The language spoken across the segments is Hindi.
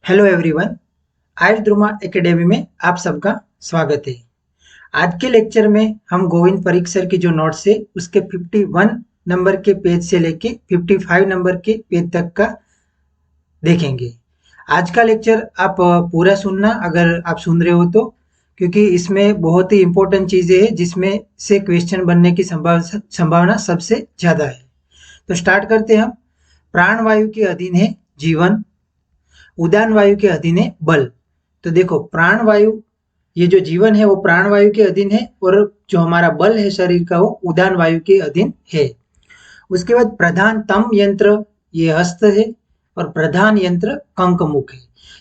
Hello everyone. आज ध्रुमा एकेडमी में आप सबका स्वागत है। आज के लेक्चर में हम गोविंद परीख सर की जो नोट्स है उसके 51 नंबर के पेज से लेके 55 नंबर के पेज तक का देखेंगे। आज का लेक्चर आप पूरा सुनना अगर आप सुन रहे हो तो, क्योंकि इसमें बहुत ही इंपॉर्टेंट चीजें हैं जिसमें से क्वेश्चन बनने की संभावना सबसे ज्यादा है। तो स्टार्ट करते हैं हम। प्राणवायु के अधीन है जीवन, उदान वायु के अधीन है बल। तो देखो, प्राणवायु, ये जो जीवन है वो प्राणवायु के अधीन है और जो हमारा बल है शरीर का वो उदान वायु के अधीन है। उसके बाद प्रधान तम यंत्र ये हस्त है और प्रधान यंत्र कंकमुख है।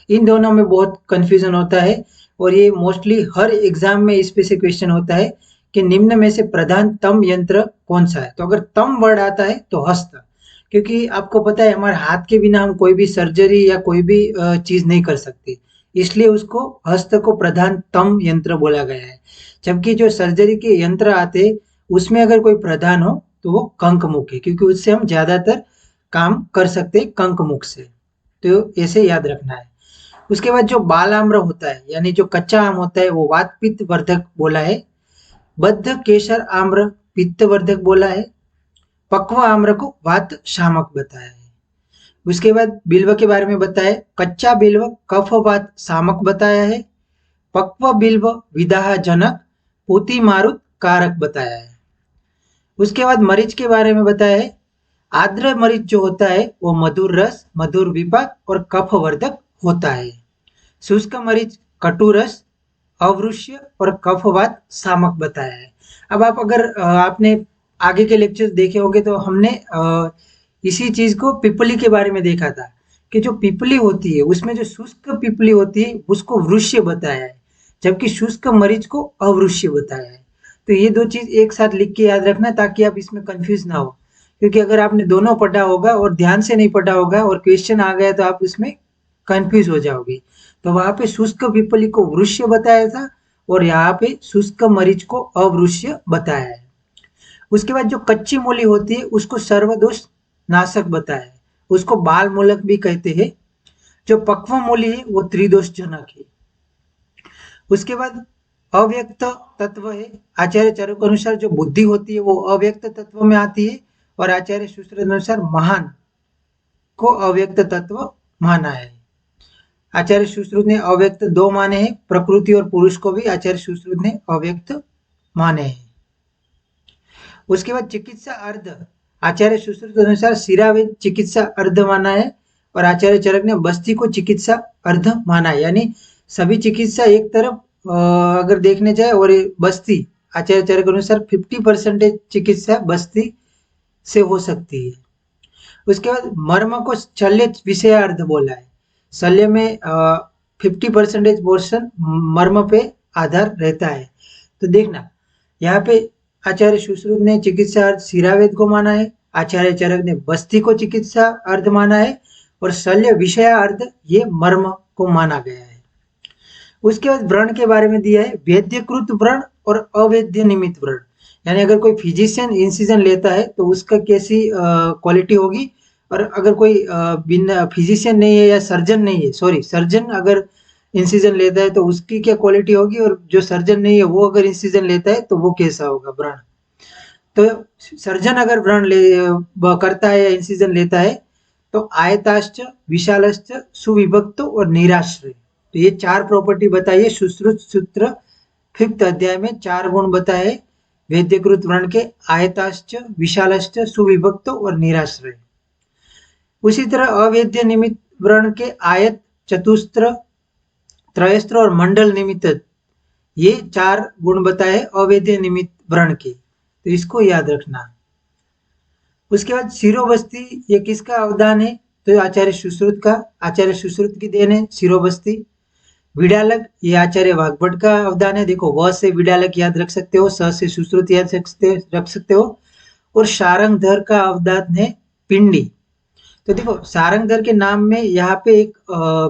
इन दोनों में बहुत कंफ्यूजन होता है और ये मोस्टली हर एग्जाम में इस पे से क्वेश्चन होता है कि निम्न में से प्रधान तम यंत्र कौन सा है। तो अगर तम वर्ड आता है तो हस्त, क्योंकि आपको पता है हमारे हाथ के बिना हम कोई भी सर्जरी या कोई भी चीज नहीं कर सकते, इसलिए उसको हस्त को प्रधान तम यंत्र बोला गया है। जबकि जो सर्जरी के यंत्र आते उसमें अगर कोई प्रधान हो तो वो कंक मुख है, क्योंकि उससे हम ज्यादातर काम कर सकते हैं कंक मुख से। तो ऐसे याद रखना है। उसके बाद जो बाल आम्र होता है यानी जो कच्चा आम होता है वो वात पित्त वर्धक बोला है। बद्ध केसर आम्र पित्त वर्धक बोला है। पक्व आम्र को वात शामक बताया है। उसके बाद बिल्व के बारे में बताया, कच्चा बिल्व कफ वात शामक बताया है। पक्व बिल्व विदाह जनक पूति मारुत कारक बताया है। उसके बाद मरीच के बारे में बताया है, आर्द्र मरीच जो होता है वो मधुर रस, मधुर विपाक और कफ वर्धक होता है। शुष्क मरीच कटु रस, अवृष्य और कफवात शामक बताया है। अब आप अगर आपने आगे के लेक्चर देखे होंगे तो हमने इसी चीज को पिपली के बारे में देखा था कि जो पिपली होती है उसमें जो शुष्क पिपली होती है उसको वृष्य बताया है, जबकि शुष्क मरीच को अवृष्य बताया है। तो ये दो चीज एक साथ लिख के याद रखना ताकि आप इसमें कंफ्यूज ना हो, क्योंकि अगर आपने दोनों पढ़ा होगा और ध्यान से नहीं पढ़ा होगा और क्वेश्चन आ गया तो आप उसमें कंफ्यूज हो जाओगे। तो वहां पे शुष्क पिपली को वृष्य बताया था और यहाँ पे शुष्क मरीच को अवृष्य बताया है। उसके बाद जो कच्ची मूली होती है उसको सर्वदोष नाशक बताया है, उसको बाल मूलक भी कहते हैं। जो पक्व मूली है वो त्रिदोष जनक है। उसके बाद अव्यक्त तत्व है। आचार्य चरक के अनुसार जो बुद्धि होती है वो अव्यक्त तत्व में आती है और आचार्य सुश्रुत अनुसार महान को अव्यक्त तत्व माना है। आचार्य सुश्रुत ने अव्यक्त दो माने हैं, प्रकृति और पुरुष को भी आचार्य सुश्रुत ने अव्यक्त माने हैं। उसके बाद चिकित्सा अर्ध, आचार्य सुश्रुत के अनुसार शिरावेद चिकित्सा अर्ध माना है और आचार्य चरक ने बस्ती को चिकित्सा अर्ध माना है। यानी सभी चिकित्सा एक तरफ अगर देखने जाए और बस्ती आचार्य चरक के अनुसार 50% चिकित्सा बस्ती से हो सकती है। उसके बाद मर्म को शल्य विषयार्ध बोला है। शल्य में 50% पोर्शन मर्म पे आधार रहता है। तो देखना यहाँ पे आचार्य सुश्रुत ने चिकित्सा अर्थ शिरावेद को माना है, आचार्य चरक ने बस्ती को चिकित्सा अर्थ माना है और शल्य विषय अर्थ ये मर्म को माना गया है। उसके बाद व्रण के बारे में दिया है, वेद्यकृत व्रण और अवैध निमित्त व्रण। यानी अगर कोई फिजिशियन इंसिजन लेता है तो उसका कैसी क्वालिटी होगी, और अगर कोई बिना फिजिशियन नहीं है या सर्जन नहीं है, सॉरी सर्जन अगर इंसिजन लेता है तो उसकी क्या क्वालिटी होगी, और जो सर्जन नहीं है वो अगर इंसिजन लेता है तो वो कैसा होगा व्रण। तो सर्जन अगर व्रण करता है या इंसिजन लेता है तो आयताश्च, विशालश्च, सुविभक्त और निराश्रय, तो ये चार प्रॉपर्टी बताइए। सुश्रुत सूत्र 5th अध्याय में 4 गुण बताए वेद्यकृत व्रण के, आयताश्च, विशालश्च, सुविभक्त और निराश्रय। उसी तरह अवेद्य निमित्त व्रण के आयत, चतुस्त्र, त्रयस्त्र और मंडल निमित्त, ये 4 गुण बताए अवेद्य निमित्त व्रण के, तो इसको याद रखना। उसके बाद शिरोबस्ती, ये किसका अवदान है, तो आचार्य सुश्रुत का, आचार्य सुश्रुत की देन है शिरोबस्ती। विडालक, ये आचार्य वाग्भट का अवदान है। देखो व से विडालक याद रख सकते हो, स से सुश्रुत याद रख सकते हो। और सारंगधर का अवदान है पिंडी। तो देखो सारंगधर के नाम में यहाँ पे एक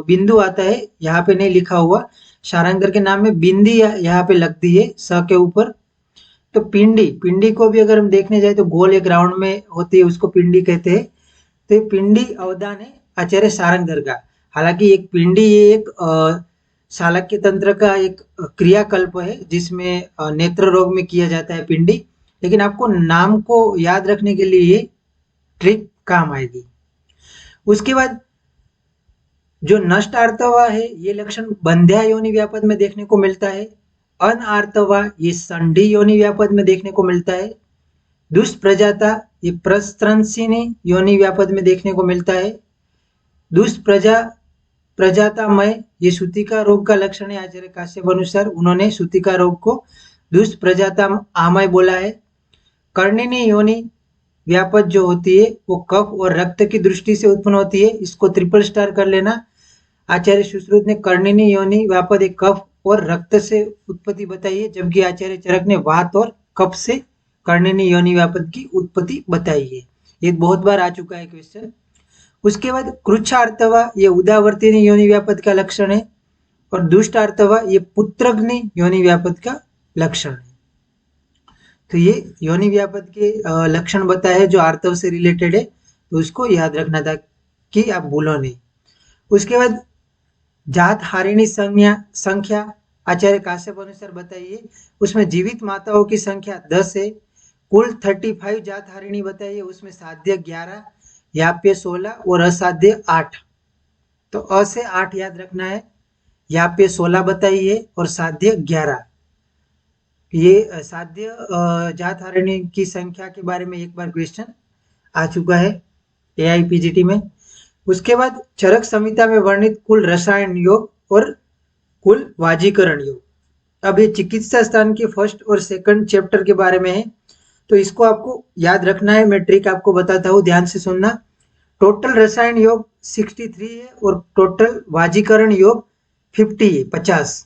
बिंदु आता है, यहाँ पे नहीं लिखा हुआ, सारंगधर के नाम में बिंदी यहाँ पे लगती है स के ऊपर। तो पिंडी, पिंडी को भी अगर हम देखने जाए तो गोल एक राउंड में होती है, उसको पिंडी कहते हैं। तो पिंडी अवदान है आचार्य सारंगधर का। हालांकि एक पिंडी ये एक शालक्य तंत्र का एक क्रियाकल्प है जिसमें नेत्र रोग में किया जाता है पिंडी, लेकिन आपको नाम को याद रखने के लिए ये ट्रिक काम आएगी। उसके बाद जो नष्ट आर्तवा है ये लक्षण बंध्या योनि व्यापद में देखने को मिलता है। अन आर्तवा ये संधि योनि व्यापद में देखने को मिलता है। दुष्प्रजाता ये प्रस्त्रंसिनी योनि व्यापद में देखने को मिलता है। प्रजातामय ये सूतिका रोग का लक्षण है। आचार्य काश्यप अनुसार उन्होंने सूतिका रोग को दुष्प्रजाता आमय बोला है। कर्णिनी योनि व्यापद जो होती है वो कफ और रक्त की दृष्टि से उत्पन्न होती है, इसको ट्रिपल स्टार कर लेना। आचार्य सुश्रुत ने कर्णिनी योनि व्यापद एक कफ और रक्त से उत्पत्ति बताई है, जबकि आचार्य चरक ने वात और कफ से कर्णिनी योनि व्यापद की उत्पत्ति बताई है। ये बहुत बार आ चुका है क्वेश्चन। उसके बाद कृच्छार्तवा ये उदावर्तिनी योनि व्यापद का लक्षण है और दुष्टार्तवा ये पुत्रग्नि योनि व्यापद का लक्षण है। तो ये योनि व्यापद के लक्षण बताए हैं जो आर्तव से रिलेटेड है, तो उसको याद रखना था कि आप भूलो नहीं। उसके बाद जात हारिणी संख्या आचार्य काश्यप अनुसार बताइए, उसमें जीवित माताओं की संख्या 10 है। कुल 35 जात हारिणी बताइए, उसमें साध्य 11, याप्य 16 और असाध्य 8। तो अ से 8 याद रखना है, याप्य 16 बताइए और साध्य 11। ये साध्य जात हारिणी की संख्या के बारे में एक बार क्वेश्चन आ चुका है AIPGT में। उसके बाद चरक संहिता में वर्णित कुल रसायन योग और कुल वाजीकरण योग। अब ये चिकित्सा स्थान के फर्स्ट और सेकंड चैप्टर के बारे में है, तो इसको आपको याद रखना है। मैं ट्रिक आपको बताता हूँ, ध्यान से सुनना। टोटल रसायन योग 63 है और टोटल वाजीकरण योग 50 है, 50।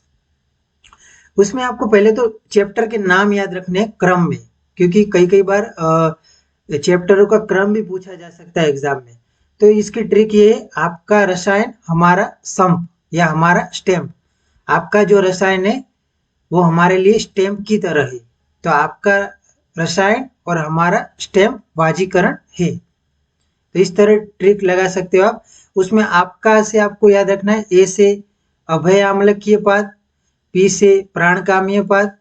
उसमें आपको पहले तो चैप्टर के नाम याद रखने हैं क्रम में, क्योंकि कई बार चैप्टरों का क्रम भी पूछा जा सकता है एग्जाम में। तो इसकी ट्रिक ये है, आपका रसायन हमारा संप या हमारा स्टैम्प। आपका जो रसायन है वो हमारे लिए स्टैम्प की तरह है, तो आपका रसायन और हमारा स्टैम्प वाजीकरण है। तो इस तरह ट्रिक लगा सकते हो आप। उसमें आपका से आपको याद रखना है, ए से अभय आम्लकीय पाद, पी से प्राणकामीय पाद,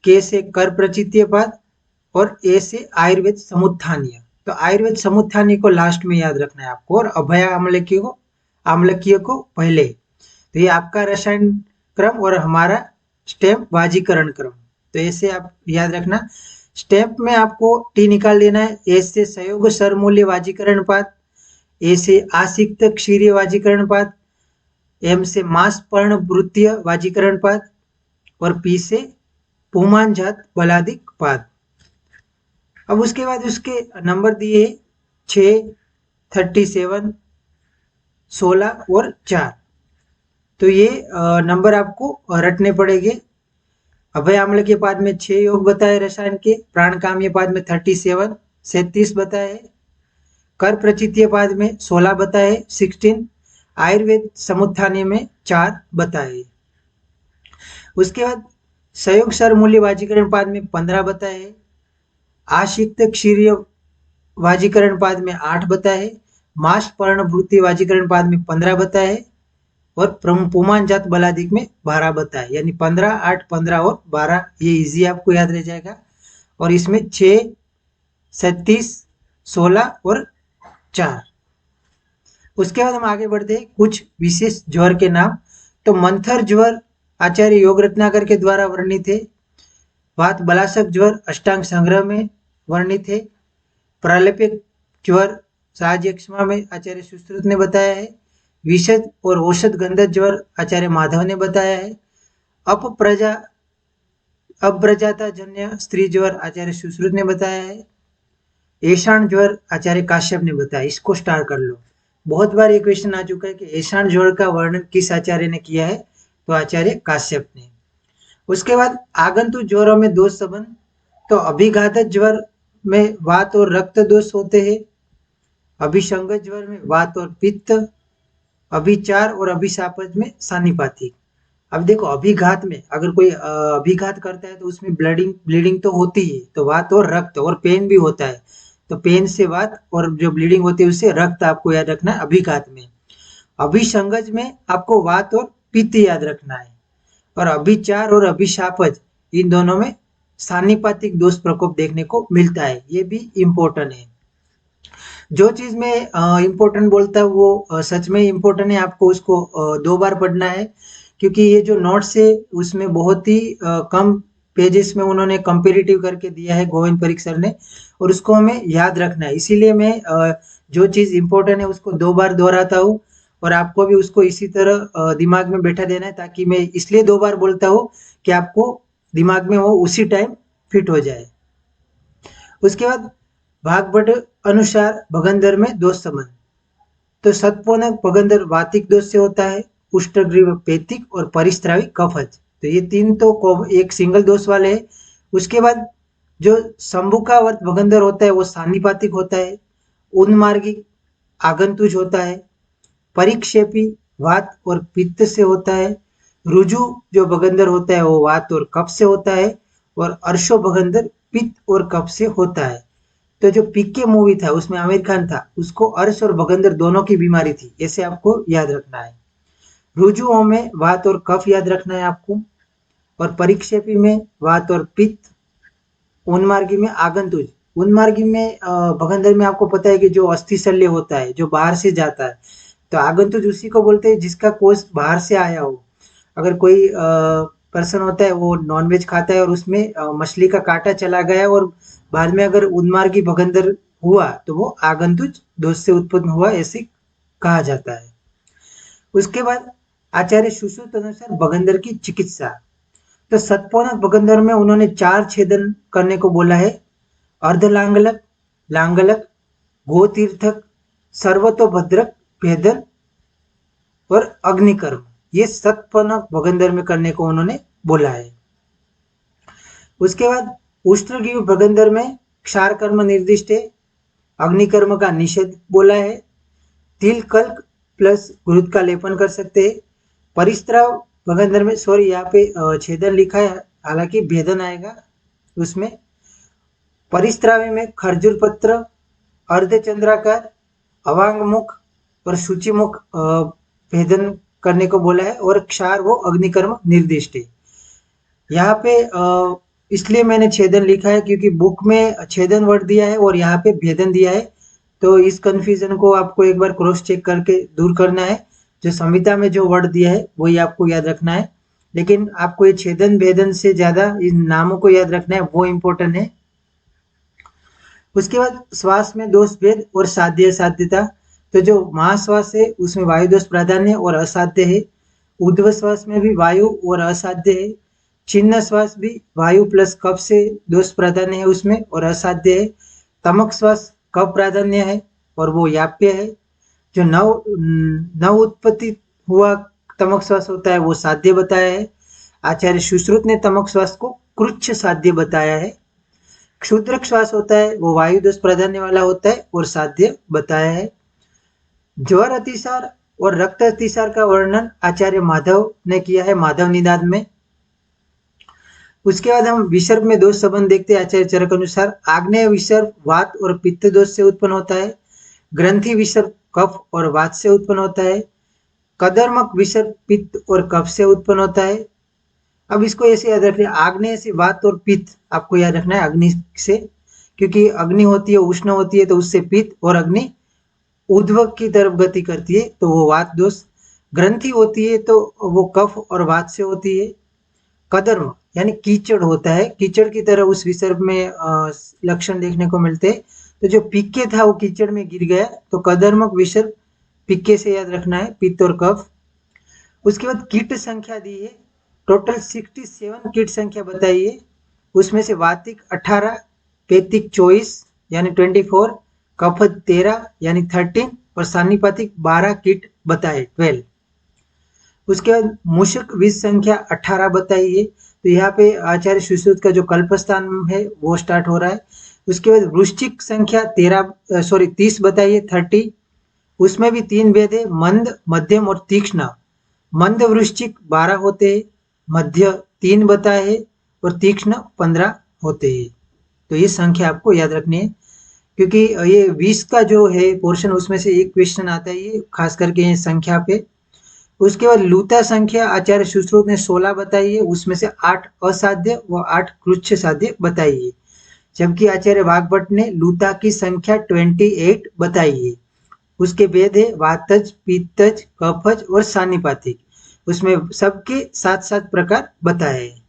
के से कर प्रचितीय पाद और ए से आयुर्वेद समुत्थानीय। तो आयुर्वेद समुत्थानीय को लास्ट में याद रखना है आपको और अभय आम्लकीय को पहले। तो ये आपका रसायन क्रम और हमारा स्टैम्प वाजीकरण क्रम। तो ऐसे आप याद रखना। स्टैम्प में आपको टी निकाल देना है। ए से संयोग सरमूल्य वाजीकरण पाद, ए से आसिक्त क्षीरीय वाजीकरण पाद, एम से मास पर्ण वृत्तीय वाजीकरण पाद और पी से पुमानजात बलादिक पाद। अब उसके बाद उसके नंबर दिए 6, 37, 16 और 4। तो ये नंबर आपको रटने पड़ेंगे। अभय आम्ल के पाद में 6 योग बताए रसायन के, प्राणकाम्य पाद में 37 बताए, कर प्रचितीय पाद में 16 बताए 16, आयुर्वेद समुत्थानीय में 4 बताए। उसके बाद संयोग सर मूल्य वाजीकरण पाद में 15 बताए, आशिक्त क्षीरीय वाजीकरण पाद में 8 बताए, मास पर्ण वृत्ति वाजीकरण पाद में 15 बताए और पुमानजात बलादिक में 12 बताए। यानी 15, 8, 15 और 12, ये इजी आपको याद रह जाएगा। और इसमें 6, 37, 16 और 4। उसके बाद हम आगे बढ़ते हैं कुछ विशेष ज्वर के नाम। तो मंथर ज्वर आचार्य योग रत्नाकर के द्वारा वर्णित है। वात बलासक ज्वर अष्टांग संग्रह में वर्णित है। प्रालेपिक ज्वर साहजियक्षमा में आचार्य सुश्रुत ने बताया है। विशद और औषध गंधक ज्वर आचार्य माधव ने बताया है। अप्रजाता जन्य स्त्री ज्वर आचार्य सुश्रुत ने बताया है। ऐशान ज्वर आचार्य काश्यप ने बताया। इसको स्टार कर लो, बहुत बार ये क्वेश्चन आ चुका है कि ऐशान ज्वर का वर्णन किस आचार्य ने किया है, तो आचार्य काश्यप ने। उसके बाद आगंतुक ज्वरों में दोष संबंध। तो अभिघातक ज्वर में वात और रक्त दोष होते हैं। अभिसंगत ज्वर में वात और पित्त, अभिचार और अभिशापज में सानिपातिक। अब देखो अभिघात में अगर कोई अभिघात करता है तो उसमें ब्लीडिंग तो होती है, तो वात और रक्त और पेन भी होता है। तो पेन से वात और जो ब्लीडिंग होती है उससे रक्त आपको याद रखना है अभिघात में। अभिसंगज में आपको वात और पित्त याद रखना है, और अभिचार और अभिशापज इन दोनों में सान्निपातिक दोष प्रकोप देखने को मिलता है, ये भी इम्पोर्टेंट है। जो चीज में इम्पोर्टेंट बोलता है वो सच में इम्पोर्टेंट है, आपको उसको 2 बार पढ़ना है, क्योंकि ये जो नोट्स है उसमें बहुत ही कम पेजेस में उन्होंने कंपेरेटिव करके दिया है गोविंद परीख सर ने, और उसको हमें याद रखना है। इसीलिए मैं जो चीज इम्पोर्टेंट है उसको 2 बार दोहराता हूँ, और आपको भी उसको इसी तरह दिमाग में बैठा देना है, ताकि मैं इसलिए 2 बार बोलता हूँ कि आपको दिमाग में वो उसी टाइम फिट हो जाए। उसके बाद भागभट अनुसार भगंदर में दोष संबंध, तो सत्पोनक भगंदर वातिक दोष से होता है, उष्टग्रीव पेतिक और परिस्त्रावी कफज, तो ये 3 तो एक सिंगल दोष वाले हैं। उसके बाद जो संभुकावर्त भगंदर होता है वो सान्निपातिक होता है, उन्मार्गी आगंतुज होता है, परिक्षेपी वात और पित्त से होता है, रुजु जो भगंदर होता है वो वात और कफ से होता है, और अर्शो भगंदर पित्त और कफ से होता है। तो जो पीके मूवी था उसमें आमिर खान था, उसको अर्श और भगंदर दोनों की बीमारी थी, ऐसे आपको याद रखना है। रुजुओं में वात और कफ याद रखना है आपको, और परिक्षेपी में वात और पित्त, उन्मार्गी में आगंतुज। उन्मार्गी में भगंदर में आपको पता है कि जो अस्थि शल्य होता है जो बाहर से जाता है, तो आगंतुज उसी को बोलते हैं जिसका कोष बाहर से आया हो। अगर कोई पर्सन होता है वो नॉनवेज खाता है और उसमें मछली का कांटा चला गया और बाद में अगर उन्मार्गी भगंदर हुआ तो वो आगंतुज दोष से उत्पन्न हुआ ऐसे कहा जाता है। उसके बाद आचार्य सुश्रुत अनुसार भगंदर की चिकित्सा, तो सतपोनक भगंदर में उन्होंने 4 छेदन करने को बोला है, अर्धलांगलक, लांगलक, गोतीर्थक, सर्वतोभद्रक भेदन और अग्निकर्म, ये सतपोनक भगंदर में करने को उन्होंने बोला है। उसके बाद उष्ट्रगीव भगंदर में क्षार कर्म निर्दिष्ट है, अग्निकर्म का निषेध बोला है, तिल कल्क प्लस घृत का लेपन कर सकते हैं। परिस्त्राव भगंदर में, सॉरी यहाँ पे छेदन लिखा है, हालांकि भेदन आएगा उसमें। परिस्त्रावी में खरजूर पत्र, अर्धचंद्राकार, अवांग मुख और सूचिमुख भेदन करने को बोला है, और क्षार वो अग्निकर्म निर्दिष्ट है। यहाँ पे इसलिए मैंने छेदन लिखा है क्योंकि बुक में छेदन वर्ड दिया है और यहाँ पे भेदन दिया है, तो इस कंफ्यूजन को आपको एक बार क्रॉस चेक करके दूर करना है। जो संहिता में जो वर्ड दिया है वही आपको याद रखना है, लेकिन आपको ये छेदन भेदन से ज्यादा इन नामों को याद रखना है, वो इम्पोर्टेंट है। उसके बाद श्वास में दोष भेद और साध्य असाध्यता, तो जो महाश्वास है उसमें वायु दोष प्राधान्य और असाध्य है, ऊर्ध्व श्वास में भी वायु और असाध्य है, छिन्न श्वास भी वायु प्लस कफ से दोष प्राधान्य है उसमें और असाध्य है, तमक श्वास कफ प्राधान्य है और वो याप्य है, जो नव उत्पत्ति हुआ तमक श्वास होता है वो साध्य बताया है। आचार्य सुश्रुत ने तमक श्वास को कृच्छ साध्य बताया है। क्षुद्रक श्वास होता है वो वायु दोष प्राधान्य वाला होता है और साध्य बताया है। ज्वर अतिसार और रक्त अतिसार का वर्णन आचार्य माधव ने किया है माधव निदान में। उसके बाद हम विसर्ग में दोष संबंध देखते हैं आचार्य चरक अनुसार। आग्नेय विसर्ग वात और पित्त दोष से उत्पन्न होता है, ग्रंथि विसर्ग कफ और वात से उत्पन्न होता है, कदर्मक विसर्ग पित्त और कफ से उत्पन्न होता है। अब इसको ऐसे याद रखना, आग्नेय से वात और पित्त आपको याद रखना है अग्नि से, क्योंकि अग्नि होती है उष्ण होती है तो उससे पित्त, और अग्नि ऊर्ध्व की तरफ गति करती है तो वो वात दोष। ग्रंथि होती है तो वो कफ और वात से होती है। कदर्म यानी कीचड़ होता है, कीचड़ की तरह उस विसर्ग में लक्षण देखने को मिलते हैं, तो जो पिक्के था वो कीचड़ में गिर गया, तो कदर्मक विसर्ग पिक्के से याद रखना है, पित्त और कफ। उसके बाद कीट संख्या दी है, टोटल 67 कीट संख्या बताई है, उसमें से वातिक 18, पेतिक 24 यानी 24, कफ 13 यानी 13 और सान्निपातिक 12 कीट बताए 12। उसके बाद मूषक विष संख्या 18 बताई है, तो यहाँ पे आचार्य सुश्रुत का जो कल्पस्थान है वो स्टार्ट हो रहा है। उसके बाद वृश्चिक संख्या 30 बताई है 30, उसमें भी 3 भेद है, मंद, मध्यम और तीक्ष्ण। मंद वृश्चिक 12 होते हैं, मध्य 3 बताए है और तीक्ष्ण 15 होते हैं, तो ये संख्या आपको याद रखनी है। क्योंकि ये 20 का जो है पोर्शन उसमें से एक क्वेश्चन आता है ये खास करके ये संख्या पे। उसके बाद लूता संख्या आचार्य सुश्रुत ने 16 बताई है, उसमें से 8 असाध्य व 8 कृच्छ साध्य बताई है। जबकि आचार्य वाग्भट ने लूता की संख्या 28 बताई है। उसके भेद है वातज, पित्तज, कफज और सानिपातिक। उसमें सबके 7-7 प्रकार बताए हैं।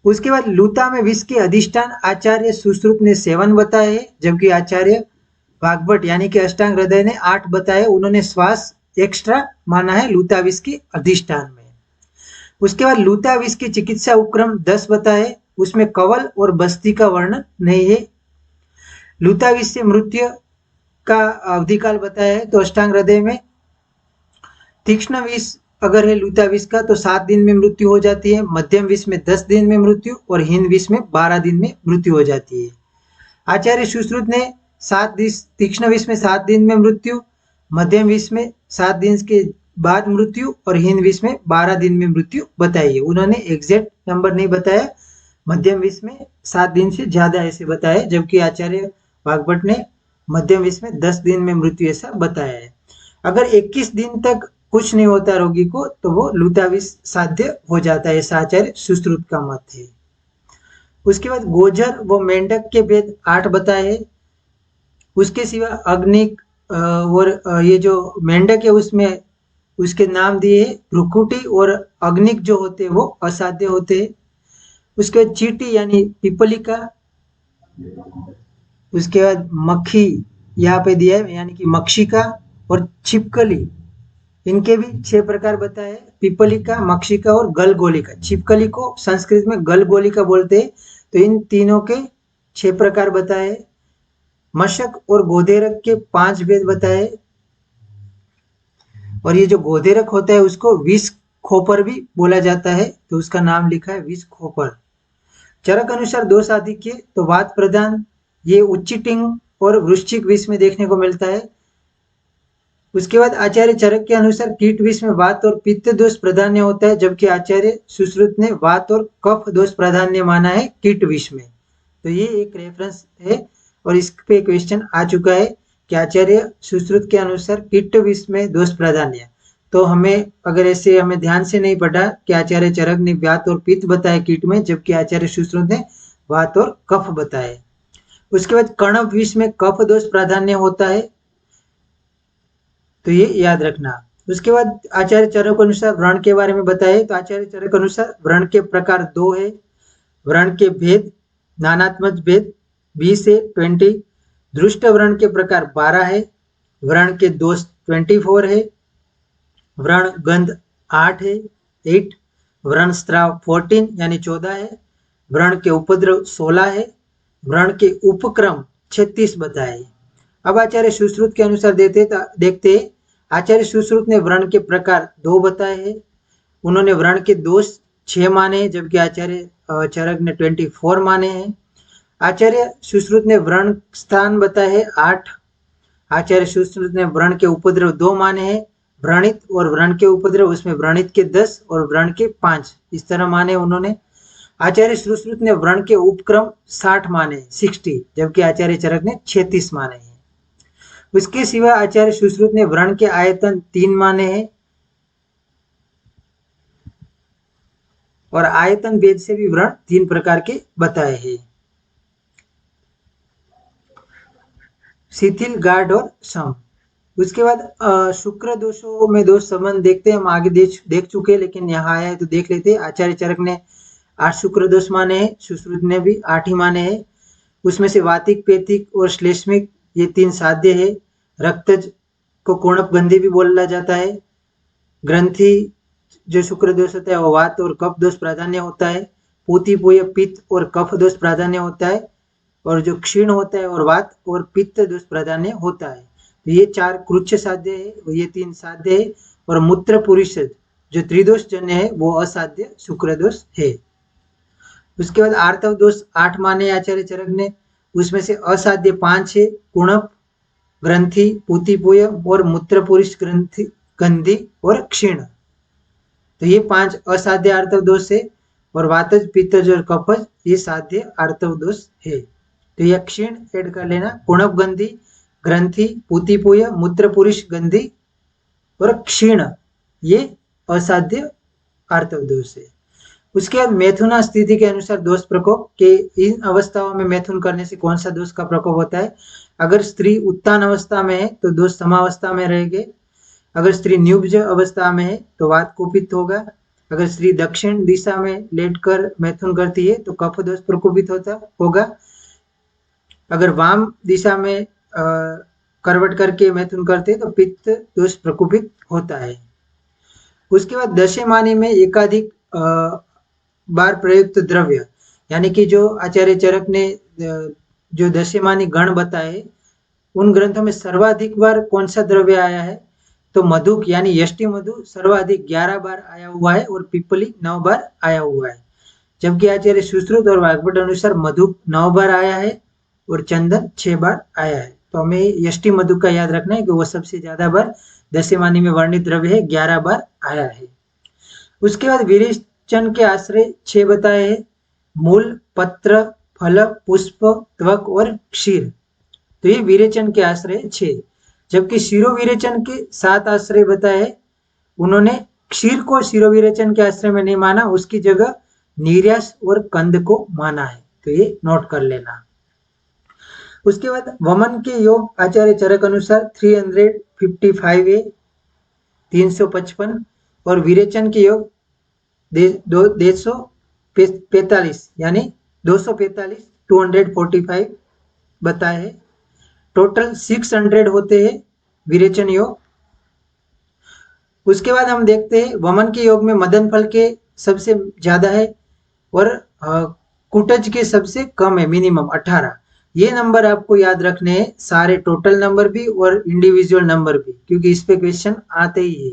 उसके बाद लूता में विष के अधिष्ठान आचार्य सुश्रुत ने 7 बताए हैं, जबकि आचार्य वाग्भट यानी कि अष्टांग हृदय ने 8 बताए। उन्होंने श्वास एक्स्ट्रा माना है लूता विष के अधिष्ठान में। उसके बाद लूता विष की चिकित्सा उपक्रम 10 बताए, उसमें कवल और बस्ती का वर्णन नहीं है। लूता विष से मृत्यु का अवधिकाल बताया है, तो अष्टांग हृदय में तीक्ष्ण विष अगर है लूता विष का तो 7 दिन में मृत्यु हो जाती है, मध्यम विष में 10 दिन में मृत्यु और हीन विष में 12 दिन में मृत्यु हो जाती है। आचार्य सुश्रुत ने 7 तीक्ष्ण विष में 7 दिन में मृत्यु, मध्यम विष में 7 दिन के बाद मृत्यु और हीन विष में 12 दिन में मृत्यु बताई है। उन्होंने एग्जैक्ट नंबर नहीं बताया, मध्यम विष में 7 दिन से ज्यादा ऐसे बताया, जबकि आचार्य वाग्भट ने मध्यम विष में 10 दिन में मृत्यु ऐसा बताया है। अगर 21 दिन तक कुछ नहीं होता रोगी को तो वो लूता विष साध्य हो जाता है, ऐसा आचार्य सुश्रुत का मत है। उसके बाद गोजर व मेंढक के भेद 8 बताए हैं। उसके सिवा अग्निक और ये जो मेंढक है उसमें उसके नाम दिए हैं भ्रुकुटी और अग्निक जो होते हैं वो असाध्य होते हैं। उसके बाद चीटी यानी पिपलिका, उसके बाद मक्खी यहाँ पे दिया है यानी कि मक्षिका और छिपकली, इनके भी 6 प्रकार बताए, पिपलिका, मक्षिका और गलगोलिका। छिपकली को संस्कृत में गलगोलिका बोलते हैं। तो इन तीनों के 6 प्रकार बताए। मशक और गोधेरक के 5 भेद बताए। और ये जो गोधेरक होता है उसको विष खोपर भी बोला जाता है, तो उसका नाम लिखा है विष खोपर। चरक अनुसार दोष आधिक्य तो वात प्रधान ये उच्चिटिंग और वृश्चिक विष में देखने को मिलता है। उसके बाद आचार्य चरक के अनुसार कीट विष में वात और पित्त दोष प्राधान्य होता है, जबकि आचार्य सुश्रुत ने वात और कफ दोष प्राधान्य माना है कीट विष में। तो ये एक रेफरेंस है और इस पे क्वेश्चन आ चुका है कि आचार्य सुश्रुत के अनुसार कीट विष में दोष प्राधान्य। तो हमें अगर ऐसे हमें ध्यान से नहीं पढ़ा कि आचार्य चरक ने वात और पित्त बताए कीट में, जबकि आचार्य सुश्रुत ने वात और कफ बताए। उसके बाद कणव विष में कफ दोष प्राधान्य होता है, तो ये याद रखना। उसके बाद आचार्य चरक अनुसार व्रण के बारे में बताए, तो आचार्य चरक अनुसार व्रण के प्रकार 2 है। व्रण के भेद नानात्मक भेद 20 से 20। दृष्ट व्रण के प्रकार 12 है। व्रण के दोष 24 है। व्रण गंध 8 है 8। व्रण स्त्राव 14 यानी 14 है। व्रण के उपद्रव 16 है। व्रण के उपक्रम 36 बताए। अब आचार्य सुश्रुत के अनुसार देखते हैं। आचार्य सुश्रुत ने व्रण के प्रकार 2 बताए हैं। उन्होंने व्रण के दोष 6 माने हैं, जबकि आचार्य चरक ने 24 माने हैं। आचार्य सुश्रुत ने व्रण स्थान बताए हैं 8। आचार्य सुश्रुत ने व्रण के उपद्रव 2 माने हैं। व्रणित और व्रण के उपद्रव उसमें व्रणित के 10 और व्रण के 5 इस तरह माने उन्होंने। आचार्य सुश्रुत ने व्रण के उपक्रम 60 माने 60, जबकि आचार्य चरक ने 36 माने हैं। उसके सिवा आचार्य सुश्रुत ने व्रण के आयतन 3 माने हैं और आयतन भेद से भी व्रण 3 प्रकार के बताए हैं, शिथिल, गाढ़ और सम। उसके बाद शुक्र दोषों में दोष संबंध देखते हैं, हम आगे देख चुके हैं, लेकिन यहाँ आया है तो देख लेते हैं। आचार्य चरक ने 8 शुक्र दोष माने हैं, सुश्रुत ने भी 8 ही माने हैं। उसमें से वातिक, पेतिक और श्लेष्मिक ये 3 साध्य है। रक्तज को कोणप गंधी भी बोला जाता है। ग्रंथि जो शुक्र दोष होता है वो वात और कफ दोष प्राधान्य होता है। पूति पूय पित्त और कफ दोष प्राधान्य होता है। और जो क्षीण होता है और वात और पित्त दोष प्राधान्य होता है। तो ये 4 कृच्छ साध्य है, ये 3 साध्य है। और मूत्र पुरुष जो त्रिदोष जन्य है वो असाध्य शुक्र दोष है। उसके बाद आर्तव दोष 8 माने आचार्य चरक ने, उसमें से असाध्य 5 है, कुणप, ग्रंथि, पूतिपूय और मूत्र पुरुष ग्रंथि, गंधी और क्षीण। तो ये 5 असाध्य आर्तव दोष है और वातज, पित्तज और कफज ये साध्य आर्तव दोष है। तो यह क्षीण ऐड कर लेना। कुणपगंधी, ग्रंथि, पूतिपूय, मूत्रपुरुष गंधी और क्षीण ये असाध्य आर्तव दोष है। उसके बाद मैथुना स्थिति के अनुसार दोष प्रकोप के इन अवस्थाओं में मैथुन करने से कौन सा दोष का प्रकोप होता है। अगर स्त्री उत्तान अवस्था में है तो दोष समावस्था में रहेंगे। अगर स्त्री न्यूब्ज अवस्था में है तो वात कुपित होगा। अगर स्त्री दक्षिण दिशा में लेटकर मैथुन करती है तो कफ दोष प्रकोपित होगा। अगर वाम दिशा में करवट करके मैथुन करते हैं तो पित्त दोष प्रकोपित होता है। उसके बाद दशमानी में एकाधिक बार प्रयुक्त द्रव्य, यानी कि जो आचार्य चरक ने जो दशमानी गण बताए उन ग्रंथों में सर्वाधिक बार कौन सा द्रव्य आया है, तो मधुक यानी यष्टि मधु सर्वाधिक 11 बार आया हुआ है और पिपली 9 बार आया हुआ है। जबकि आचार्य सुश्रुत और वाग्भट अनुसार मधुक 9 बार आया है और चंदन 6 बार आया है। तो हमें यष्टि मधु का याद रखना है कि वो सबसे ज्यादा बार दशमानी में वर्णित द्रव्य है, 11 बार आया है। उसके बाद विरेचन के आश्रय 6 बताए हैं, मूल, पत्र, फल, पुष्प, त्वक और क्षीर। तो ये विरेचन के आश्रय 6। जबकि शिरो विरेचन के 7 आश्रय बताए हैं। उन्होंने क्षीर को शिरो विरेचन के आश्रय में नहीं माना, उसकी जगह नीर्यास और कंद को माना है। तो ये नोट कर लेना। उसके बाद वमन के योग आचार्य चरक अनुसार 355 है, 355, और विरेचन के योग 245 यानी 245 245 बताए हैं। टोटल 600 होते हैं विरेचन योग। उसके बाद हम देखते हैं वमन के योग में मदन फल के सबसे ज्यादा है और कुटज के सबसे कम है, मिनिमम 18। ये नंबर आपको याद रखने हैं, सारे टोटल नंबर भी और इंडिविजुअल नंबर भी, क्योंकि इस पे क्वेश्चन आते ही है।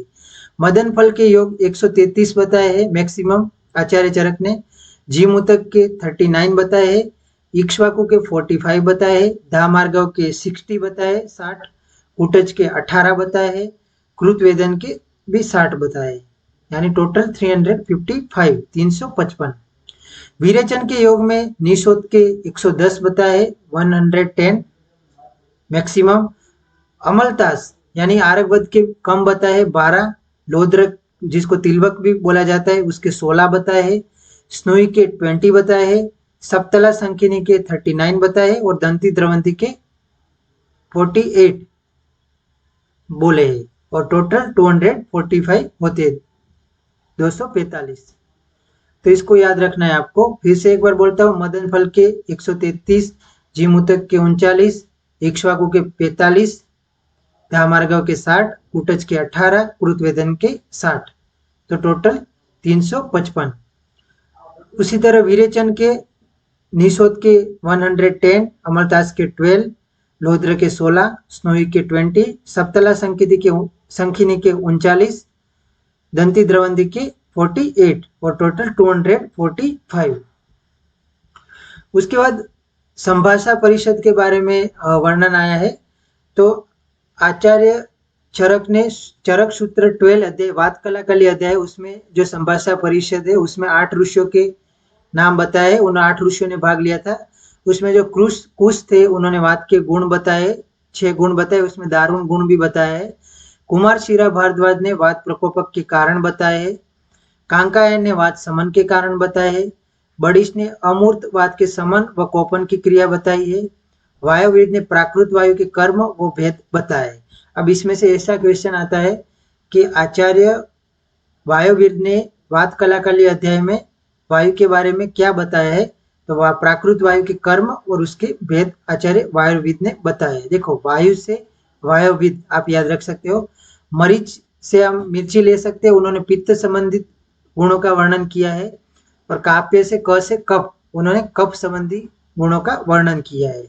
मदन फल के योग 133 बताए हैं मैक्सिमम आचार्य चरक ने। जीमूतक के 39 बताए हैं, इक्ष्वाकु के 45 बताए हैं, धामार्गव के 60 बताए, 60, कुटज के 18 बताए हैं, कृतवेदन के भी 60 बताए, यानी टोटल 355 355। विरेचन के योग में निशोद के 110 बताए, 110 मैक्सिमम। अमलतास यानी आरकवद के कम बताए 12, लोद्रक जिसको तिलवक भी बोला जाता है उसके 16 बताए हैं, स्नोई के 20 बताए हैं, सप्तला संकिनी के 39 बताए हैं और दंती द्रवंती के 48 बोले हैं और टोटल 245 होते 245। तो इसको याद रखना है आपको। फिर से एक बार बोलता हूँ, मदन फल के 133, जीमूतक के 39, इक्ष्वाकु के 45, धामार्गव के 60, कुटज के 18, कृतवेदन के 60, तो टोटल 355। उसी तरह विरेचन के निशोद के 110, अमरदास के 12, लोद्र के 16, स्नोई के 20, सप्तला संखिनी के 39, दंती द्रवंदी के 48 और टोटल 245। उसके बाद संभाषा परिषद के बारे में वर्णन आया है। तो आचार्य चरक ने चरक सूत्र 12 अध्याय वात कलाकली अध्याय, उसमें जो संभाषा परिषद है उसमें 8 ऋषियों के नाम बताए। उन 8 ऋषियों ने भाग लिया था। उसमें जो कुश थे उन्होंने वात के गुण बताए, 6 गुण बताए, उसमें दारुण गुण भी बताया है। कुमार शिरा भारद्वाज ने वात प्रकोपक के कारण बताए हैं। कांकायन ने वात समन के कारण बताए हैं। बड़िश ने अमूर्त वात के समन व कोपन की क्रिया बताई है। वायुवीर ने प्राकृत वायु के कर्म व भेद बताए। अब इसमें से ऐसा क्वेश्चन आता है कि आचार्य वायुवीर ने वात कलाकली अध्याय में वायु के बारे में क्या बताया है, तो वह प्राकृत वायु के कर्म और उसके भेद आचार्य वायुविद ने बताया है। देखो, वायु से वायुविद आप याद रख सकते हो। मरीच से हम मिर्ची ले सकते हैं, उन्होंने पित्त संबंधित गुणों का वर्णन किया है। और काव्य से क से कफ, उन्होंने कफ संबंधी गुणों का वर्णन किया है।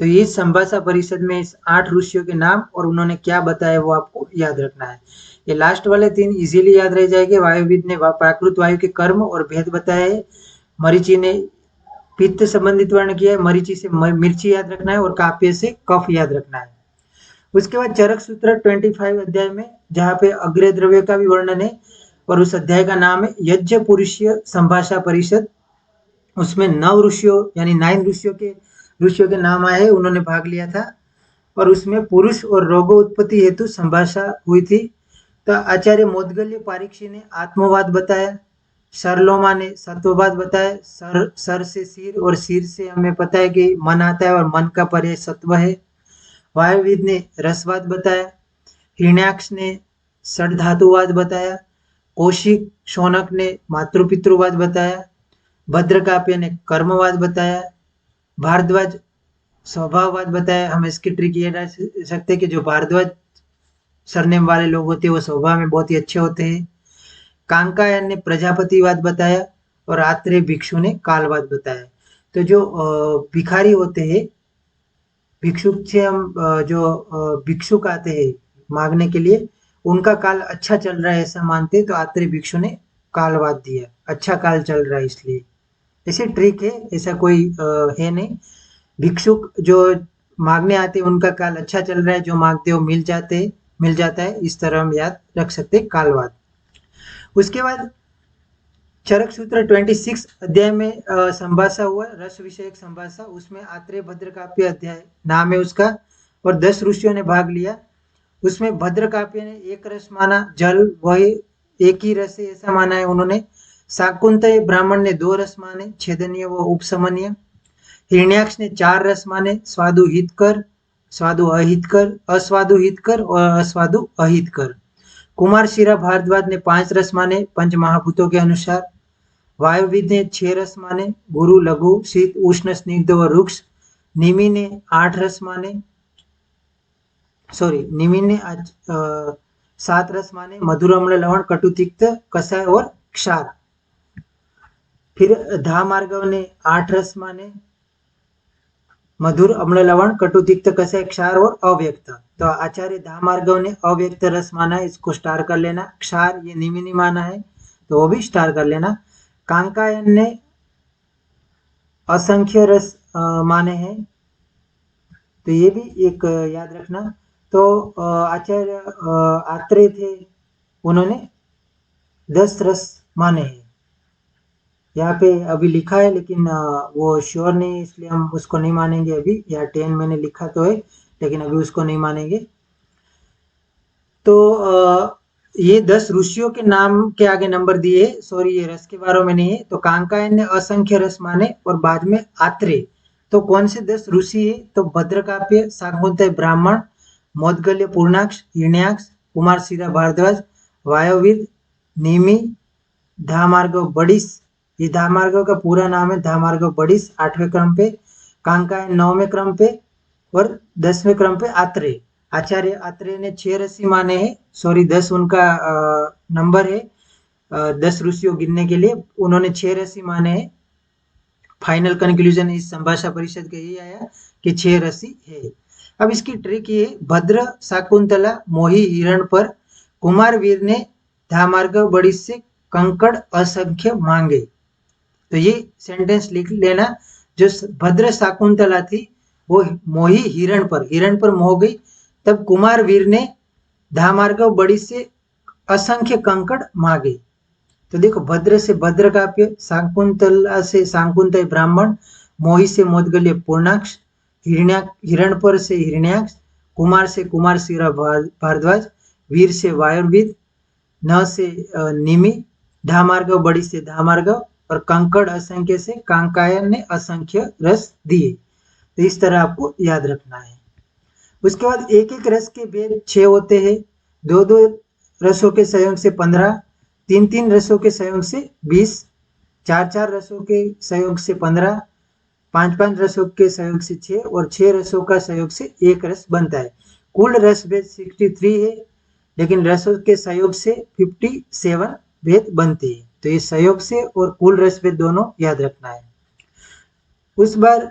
तो ये संभाषा परिषद में इस 8 ऋषियों के नाम और उन्होंने क्या बताया वो आपको याद रखना है। ये लास्ट वाले 3 इजीली याद रह जाएंगे। वायुविद ने प्राकृत वायु के कर्म और भेद बताया है। मरीचि ने पित्त संबंधित वर्ण किया है, मरीचि से मिर्ची याद रखना है और काव्य से कफ याद रखना है। उसके बाद चरक सूत्र 25 अध्याय में जहाँ पे अग्रय द्रव्य का भी वर्णन है और उस अध्याय का नाम है यज्ञ पुरुषीय संभाषा परिषद। उसमें 9 ऋषियों यानी 9 ऋषियों के ऋषियों के नाम आए हैं, उन्होंने भाग लिया था और उसमें पुरुष और रोगो उत्पत्ति हेतु संभाषा हुई थी। तो आचार्य मोदगल्य पारीक्षी ने आत्मवाद बताया, सरलोमा ने सत्ववाद बताया, सर से सिर और सिर से हमें पता है कि मन आता है और मन का पर्याय सत्व है। वायुविद ने रसवाद बताया, हिरण्याक्ष ने षड्धातुवाद बताया, कौशिक शौनक ने मातृपितृवाद बताया, भद्रकाप्य ने कर्मवाद बताया, भारद्वाज स्वभाववाद बताया। हम इसकी ट्रिक ये डाल सकते हैं कि जो भारद्वाज सरनेम वाले लोग होते हैं वो स्वभाव में बहुत ही अच्छे होते हैं। कांकायन ने प्रजापतिवाद बताया और आत्रेय भिक्षु ने कालवाद बताया। तो जो भिखारी होते हैं, भिक्षुक से हम जो भिक्षुक आते हैं मांगने के लिए, उनका काल अच्छा चल रहा है ऐसा मानते हैं, तो आत्रेय भिक्षु ने कालवाद दिया, अच्छा काल चल रहा है इसलिए। ऐसे ट्रिक है, ऐसा कोई है नहीं। भिक्षुक जो मांगने आते हैं उनका काल अच्छा चल रहा है, जो मांगते हो मिल जाता है, इस तरह हम याद रख सकते हैं कालवाद। उसके बाद चरक सूत्र 26 अध्याय में संभाषा हुआ, रस विषयक संभाषा, उसमें आत्रेय भद्र काव्य अध्याय नाम है उसका, और 10 ऋषियों ने भाग लिया। उसमें भद्र काव्य ने एक रस माना, जल वही एक ही रस है ऐसा माना है उन्होंने। शाकुंतय ब्राह्मण ने 2 रस माने, छेदनीय व उपसमनीय। हिरण्याक्ष ने 4 रस माने, स्वादु हितकर, स्वादु अहितकर, अस्वादु हितकर और अस्वादु अहितकर। कुमार शिरा भारद्वाज ने 5 रस माने पंच महाभूतों के अनुसार। वायुविद ने 6 रस माने, गुरु लघु शीत उष्ण स्निग्ध व रुक्ष। निमि ने 8 रस माने, निमि ने 7 रस माने, मधुर अम्ल लवण कटु तिक्त कषाय और क्षार। फिर धामार्गव ने 8 रस माने, मधुर अम्ल लवण कटु तिक्त कषाय क्षार और अव्यक्त। तो आचार्य धामार्गव ने अव्यक्त रस माना है, इसको स्टार कर लेना। क्षार ये निमिनी माना है तो वो भी स्टार कर लेना। कांकायन ने असंख्य रस माने हैं, तो ये भी एक याद रखना। तो आचार्य आत्रेय थे, उन्होंने 10 रस माने हैं। यहाँ पे अभी लिखा है लेकिन वो श्योर नहीं, इसलिए हम उसको नहीं मानेंगे अभी। यहाँ 10 मैंने लिखा तो है लेकिन अभी उसको नहीं मानेंगे। तो ये 10 ऋषियों के नाम के आगे नंबर दिए, सॉरी ये रस के बारे में नहीं है। तो कांकायन ने असंख्य रस माने और बाद में आत्रेय। तो कौन से 10 ऋषि है? तो भद्रकाप्य, शाकुंतय ब्राह्मण, मोदगल्य पूर्णाक्ष, हिरण्याक्ष, कुमार शिरा भारद्वाज, वायविद, निमि, धामार्गव बड़िस, ये धामार्गव का पूरा नाम है धामार्गव बड़िस 8वें क्रम पे, कांकायन 9वें क्रम पे और 10वें क्रम पे आत्रेय। आचार्य आत्रेय ने 6 ऋषि माने हैं, सॉरी 10 उनका नंबर है, 10 ऋषियों गिनने के लिए उन्होंने 6 ऋषि माने हैं। फाइनल कंक्लूजन इस संभाषा परिषद का यही आया कि 6 ऋषि है। अब इसकी ट्रिक ये, भद्र शाकुंतला मोही हिरण पर कुमार वीर ने धामार्गव बड़ी से कंकड़ असंख्य मांगे। तो ये सेंटेंस लिख लेना, जो भद्र शाकुंतला थी वो मोही हिरण पर मोह गई, तब कुमार वीर ने धामार्गव बड़ी से असंख्य कंकड़ मांगे। तो देखो, भद्र से भद्र काव्य, शाकुंतला से शाकुंतय ब्राह्मण, मोही से मोदगल्य पूर्णाक्ष, हिरण पर से हिरण्याक्ष, कुमार से कुमार शिरा भारद्वाज, वीर से वायुर्विद, न से निमि, धामार्गव बड़ी से धामार्गव और कंकड़ असंख्य से कांकायन ने असंख्य रस दिए। तो इस तरह आपको याद रखना है। उसके बाद एक एक रस के भेद 6 होते हैं, 2-2 रसों के संयोग से 15, 3-3 रसों के संयोग से 20, 4-4 रसों के संयोग से 15, 5-5 रसों के संयोग से 6 और 6 रसों का संयोग से 1 रस बनता है। कुल रस भेद 63 है, लेकिन रसों के संयोग से 57 भेद बनते हैं। तो ये संयोग से और कुल रस भेद दोनों याद रखना है। उस बार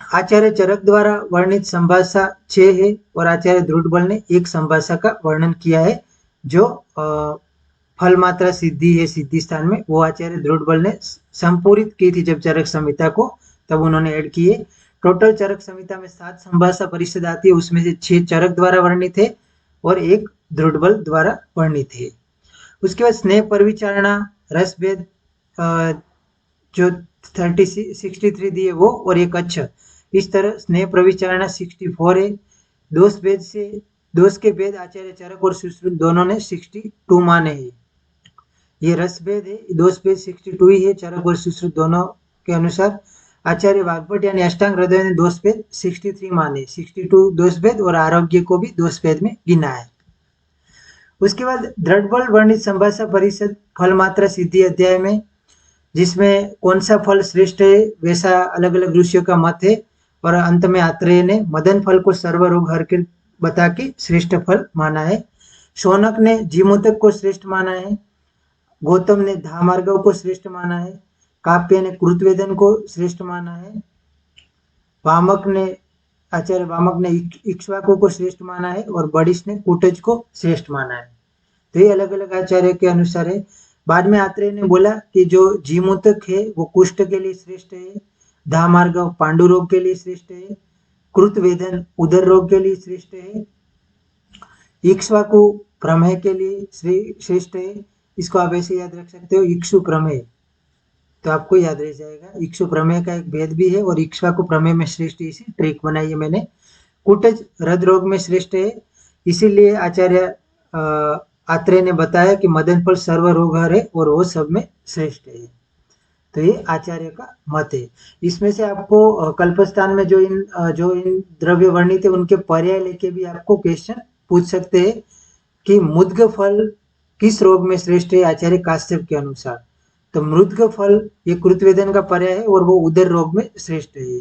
आचार्य चरक द्वारा वर्णित संभाषा 6 है और आचार्य ध्रुवबल ने एक संभाषा का वर्णन किया है, जो फल मात्रा सिद्धि है सिद्धि स्थान में, वो आचार्य ध्रुवबल ने संपूरित की थी जब चरक संहिता को, तब उन्होंने ऐड किए। टोटल चरक संहिता में 7 संभाषा परिषद आती है, उसमें से 6 चरक द्वारा वर्णित है और 1 ध्रुवबल द्वारा वर्णित है। उसके बाद स्नेह परिविचारणा, रस भेद जो 63 दिए वो, और एक अच्छा इस तरह स्नेह प्रविचारणा 64 है। दोष के भेद आचार्य चरक और सुश्रुत दोनों ने 62 माने हैं। ये रस भेद है, दोष भेद 62 ही है चरक और सुश्रुत दोनों के अनुसार। आचार्य वाग्भट यानी अष्टांग हृदय ने दोष भेद 63 माने, 62 दोष भेद और आरोग्य को भी दोष भेद में गिना है। उसके बाद दृढ़बल वर्णित संभाषा परिषद फल मात्रा सिद्धि अध्याय में, जिसमें कौन सा फल श्रेष्ठ है वैसा अलग अलग ऋषियों का मत है, और अंत में आत्रेय ने मदन फल को सर्व रोग हर के बता के श्रेष्ठ फल माना है। शौनक ने जीमोतक को श्रेष्ठ माना है। गौतम ने धामार्गव को श्रेष्ठ माना है। काप्य ने कृतवेदन को श्रेष्ठ माना है। आचार्य वामक ने इक्ष्वाकु को श्रेष्ठ माना है, और बड़िश ने कुटज को श्रेष्ठ माना है। तो ये अलग अलग आचार्य के अनुसार है। बाद में आत्रेय ने बोला कि जो जीमोतक है वो कुष्ठ के लिए श्रेष्ठ है, धामार्गव पांडु रोग के लिए श्रेष्ठ है, कृतवेदन उदर रोग के लिए श्रेष्ठ है, इक्ष्वाकु प्रमेह के लिए श्रेष्ठ है। इसको आप ऐसे याद रख सकते हो, इक्षु प्रमेय, तो आपको याद रह जाएगा। इक्षु प्रमेय का एक भेद भी है, और इक्ष्वाकु प्रमेय में श्रेष्ठ, इसी ट्रिक बनाई है मैंने। कुटज हृद रोग में श्रेष्ठ है, इसीलिए आचार्य आत्रेय ने बताया कि मदन फल सर्व रोग हर है और वो सब में श्रेष्ठ है। तो ये आचार्य का मत है। इसमें से आपको कल्पस्थान में जो इन द्रव्य वर्णित है उनके पर्याय लेके भी आपको क्वेश्चन पूछ सकते हैं कि मुद्ग फल किस रोग में श्रेष्ठ है आचार्य काश्यप के अनुसार। तो मृद्ग फल ये कृतवेदन का पर्याय है और वो उदर रोग में श्रेष्ठ है।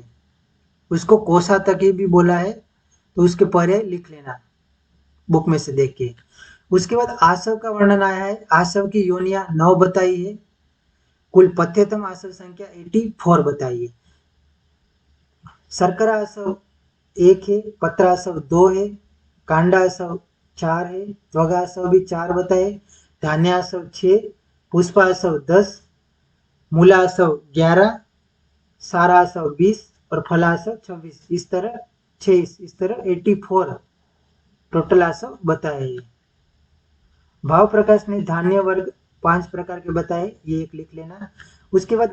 उसको कोषातकी भी बोला है, तो उसके पर्याय लिख लेना बुक में से देख के। उसके बाद आसव का वर्णन आया है। आसव की योनिया 9 बताई है। कुल पथ्यतम आसव संख्या 84 बताई है। शर्करा आसव 1 है, पत्र आसव 2 है, कांडा आसव 4 है, त्वगा आसव भी 4 बताए, धान्य आसव 6, पुष्पा आसव 10, मूला आसव 11, सारा आसव 20 और फला आसव 26। इस तरह 84 टोटल आसव बताए। भाव प्रकाश ने धान्य वर्ग 5 प्रकार के बताए, ये एक लिख लेना। उसके बाद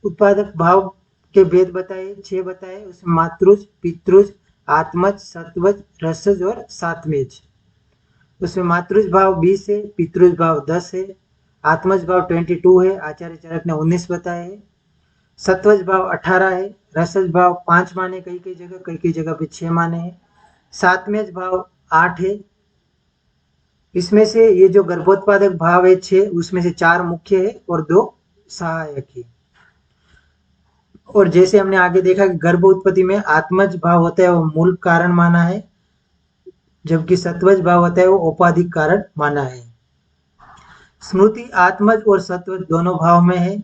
उत्पादक भाव के भेद बताए, 6 बताए। उसमें मातृज, पितृज, आत्मज, सत्वज, रसज और सात्मेज। उसमें मातृज भाव 20 है, पितृज भाव 10 है, आत्मज भाव 22 है, आचार्य चरक ने 19 बताए है, सत्वज भाव 18 है, रसज भाव 5 माने कई जगह पे 6 माने हैं, सात्मेज भाव 8 है। इसमें से ये जो गर्भोत्पादक भाव है 6, उसमें से 4 मुख्य है और 2 सहायक है। और जैसे हमने आगे देखा कि गर्भ उत्पत्ति में आत्मज भाव होता है वो मूल कारण माना है, जबकि सत्वज भाव होता है वो औपाधिक कारण माना है। स्मृति आत्मज और सत्वज दोनों भाव में है।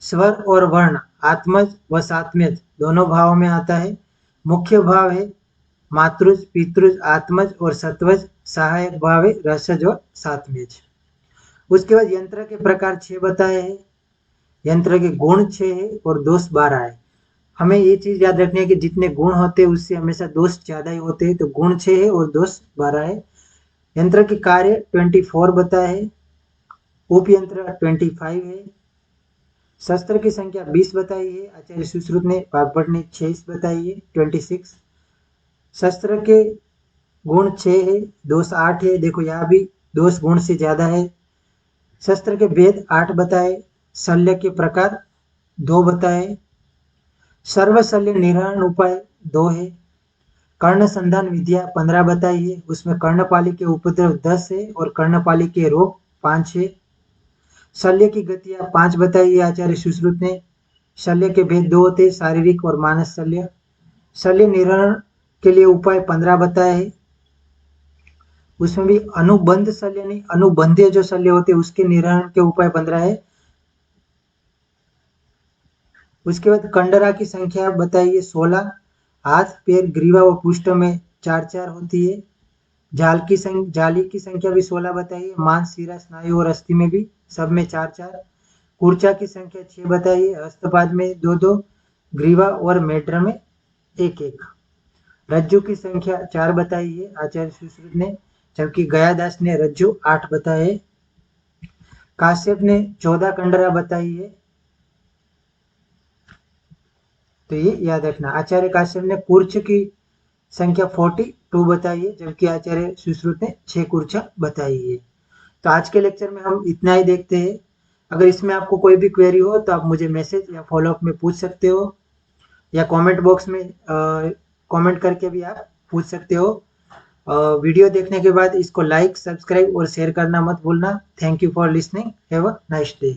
स्वर और वर्ण आत्मज व सात्मज दोनों भाव में आता है। मुख्य भाव है मातृज, पितृज, आत्मज और सत्वज। सहायक भाव है रसज और सात्मज। उसके बाद यंत्र के प्रकार 6 बताए हैं। यंत्र के गुण 6 है और दोष 12 है। हमें ये चीज याद रखनी है कि जितने गुण होते हैं उससे हमेशा दोष ज्यादा ही होते हैं, तो गुण 6 है और दोष 12 है। यंत्र के कार्य 24 बताए है। उपयंत्र 25 है। शस्त्र की संख्या 20 बताई है, आचार्य सुश्रुत ने, वाग्भट ने 6 बताई है, 26। शस्त्र के गुण 6 है, दोष 8 है। देखो यहाँ भी दोष गुण से ज्यादा है। शस्त्र के भेद 8 बताए। शल्य के प्रकार 2 बताए। सर्वशल्य निहरण उपाय 2 है। कर्ण संधान विद्या 15 बताई है, उसमें कर्णपाली के उपद्रव 10 है और कर्णपाली के रोग 5 है। शल्य की गतियां 5 बताई है आचार्य सुश्रुत ने। शल्य के भेद 2 होते, शारीरिक और मानस शल्य। शल्य निहरण के लिए उपाय 15 बताए है। उसमें भी अनुबंध शल्य नहीं, अनुबंधीय जो शल्य होते उसके निहरण के उपाय 15 है। उसके बाद कंडरा की संख्या बताइए 16। हाथ, पैर, ग्रीवा व पुष्ट में 4-4 होती है। जाली की संख्या भी 16 बताइए। मांस, सिरा, स्नायु और अस्थि में भी सब में 4-4। कूर्चा की संख्या 6 बताइए। हस्तपाद में 2-2, ग्रीवा और मेढ्र में 1-1। रज्जु की संख्या 4 बताई है आचार्य सुश्रुत ने, जबकि गयादास ने रज्जु 8 बताए। काश्यप ने 14 कंडरा बताई है। तो ये याद रखना। आचार्य काश्यप ने कुर्च की संख्या 42 बताई है, जबकि आचार्य सुश्रुत ने 6 कुर्चा बताई है। तो आज के लेक्चर में हम इतना ही देखते हैं। अगर इसमें आपको कोई भी क्वेरी हो तो आप मुझे मैसेज या फॉलोअप में पूछ सकते हो, या कमेंट बॉक्स में कमेंट करके भी आप पूछ सकते हो। वीडियो देखने के बाद इसको लाइक, सब्सक्राइब और शेयर करना मत भूलना। Thank you for listening. Have a nice day.